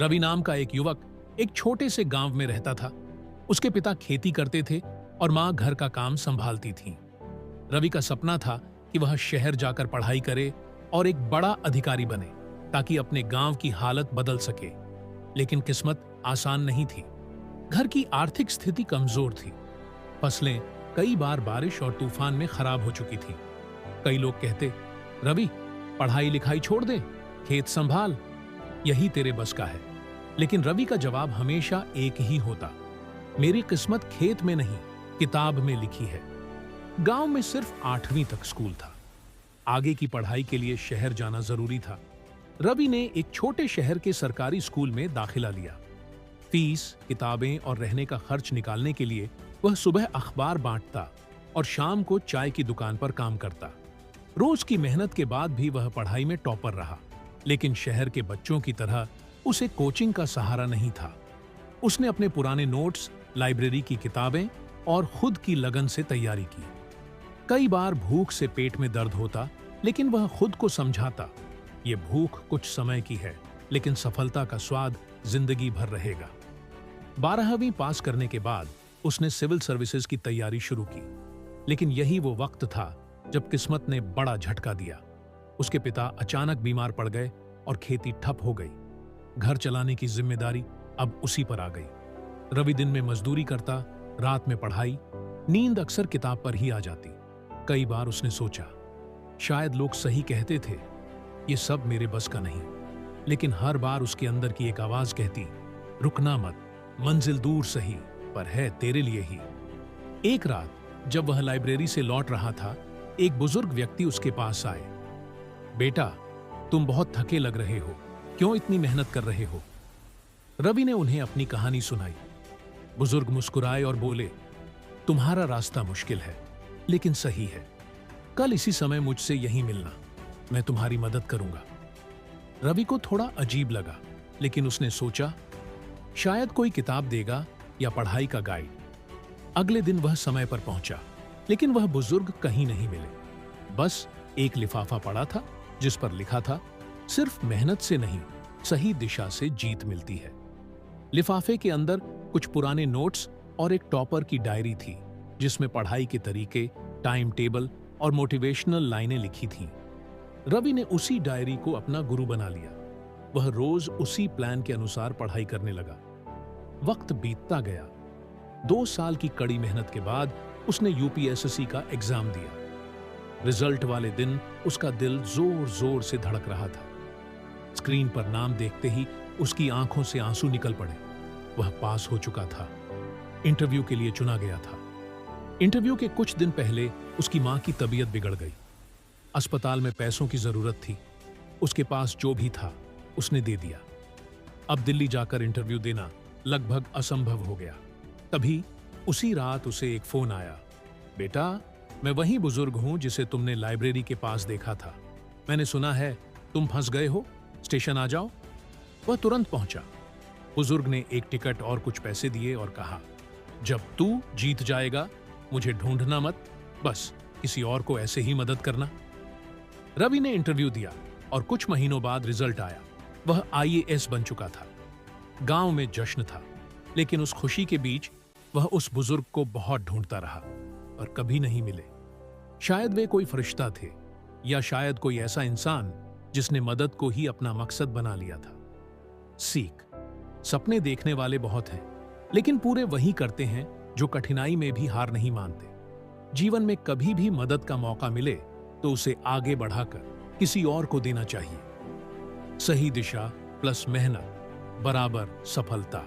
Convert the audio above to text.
रवि नाम का एक युवक एक छोटे से गांव में रहता था। उसके पिता खेती करते थे और मां घर का काम संभालती थी। रवि का सपना था कि वह शहर जाकर पढ़ाई करे और एक बड़ा अधिकारी बने ताकि अपने गांव की हालत बदल सके। लेकिन किस्मत आसान नहीं थी। घर की आर्थिक स्थिति कमजोर थी। फसलें कई बार बारिश और तूफान में खराब हो चुकी थी। कई लोग कहते, रवि पढ़ाई लिखाई छोड़ दे, खेत संभाल, यही तेरे बस का है। लेकिन रवि का जवाब हमेशा एक ही होता, मेरी किस्मत खेत में नहीं, किताब में लिखी है। गांव में सिर्फ 8वीं तक स्कूल था। आगे की पढ़ाई के लिए शहर जाना जरूरी था। रवि ने एक छोटे शहर के सरकारी स्कूल में दाखिला लिया। फीस, किताबें और रहने का खर्च निकालने के लिए वह सुबह अखबार बांटता और शाम को चाय की दुकान पर काम करता। रोज की मेहनत के बाद भी वह पढ़ाई में टॉपर रहा। लेकिन शहर के बच्चों की तरह उसे कोचिंग का सहारा नहीं था। उसने अपने पुराने नोट्स, लाइब्रेरी की किताबें और खुद की लगन से तैयारी की। कई बार भूख से पेट में दर्द होता, लेकिन वह खुद को समझाता, ये भूख कुछ समय की है, लेकिन सफलता का स्वाद जिंदगी भर रहेगा। 12वीं पास करने के बाद उसने सिविल सर्विसेज की तैयारी शुरू की। लेकिन यही वो वक्त था जब किस्मत ने बड़ा झटका दिया। उसके पिता अचानक बीमार पड़ गए और खेती ठप हो गई। घर चलाने की जिम्मेदारी अब उसी पर आ गई। रवि दिन में मजदूरी करता, रात में पढ़ाई, नींद अक्सर किताब पर ही आ जाती। कई बार उसने सोचा, शायद लोग सही कहते थे, ये सब मेरे बस का नहीं। लेकिन हर बार उसके अंदर की एक आवाज कहती, रुकना मत, मंजिल दूर सही पर है तेरे लिए ही। एक रात जब वह लाइब्रेरी से लौट रहा था, एक बुजुर्ग व्यक्ति उसके पास आए। बेटा, तुम बहुत थके लग रहे हो, क्यों इतनी मेहनत कर रहे हो? रवि ने उन्हें अपनी कहानी सुनाई। बुजुर्ग मुस्कुराए और बोले, तुम्हारा रास्ता मुश्किल है, लेकिन सही है। कल इसी समय मुझसे यहीं मिलना, मैं तुम्हारी मदद करूंगा। रवि को थोड़ा अजीब लगा, लेकिन उसने सोचा, शायद कोई किताब देगा या पढ़ाई का गाइड। अगले दिन वह समय पर पहुंचा, लेकिन वह बुजुर्ग कहीं नहीं मिले। बस एक लिफाफा पड़ा था जिस पर लिखा था, सिर्फ मेहनत से नहीं, सही दिशा से जीत मिलती है। लिफाफे के अंदर कुछ पुराने नोट्स और एक टॉपर की डायरी थी, जिसमें पढ़ाई के तरीके, टाइम टेबल और मोटिवेशनल लाइनें लिखी थीं। रवि ने उसी डायरी को अपना गुरु बना लिया। वह रोज उसी प्लान के अनुसार पढ़ाई करने लगा। वक्त बीतता गया। 2 साल की कड़ी मेहनत के बाद उसने यूपीएससी का एग्जाम दिया। रिजल्ट वाले दिन उसका दिल जोर जोर से धड़क रहा था। स्क्रीन पर नाम देखते ही उसकी आंखों से आंसू निकल पड़े। वह पास हो चुका था, इंटरव्यू के लिए चुना गया था। इंटरव्यू के कुछ दिन पहले उसकी मां की तबीयत बिगड़ गई। अस्पताल में पैसों की जरूरत थी। उसके पास जो भी था उसने दे दिया। अब दिल्ली जाकर इंटरव्यू देना लगभग असंभव हो गया। तभी उसी रात उसे एक फोन आया, बेटा, मैं वही बुजुर्ग हूं जिसे तुमने लाइब्रेरी के पास देखा था। मैंने सुना है तुम फंस गए हो, स्टेशन आ जाओ। वह तुरंत पहुंचा। बुजुर्ग ने एक टिकट और कुछ पैसे दिए और कहा, जब तू जीत जाएगा मुझे ढूंढना मत, बस किसी और को ऐसे ही मदद करना। रवि ने इंटरव्यू दिया और कुछ महीनों बाद रिजल्ट आया। वह आईएएस बन चुका था। गांव में जश्न था, लेकिन उस खुशी के बीच वह उस बुजुर्ग को बहुत ढूंढता रहा और कभी नहीं मिले। शायद वे कोई फरिश्ता थे, या शायद कोई ऐसा इंसान जिसने मदद को ही अपना मकसद बना लिया था। सीख, सपने देखने वाले बहुत हैं, लेकिन पूरे वही करते हैं जो कठिनाई में भी हार नहीं मानते। जीवन में कभी भी मदद का मौका मिले तो उसे आगे बढ़ाकर किसी और को देना चाहिए। सही दिशा प्लस मेहनत बराबर सफलता।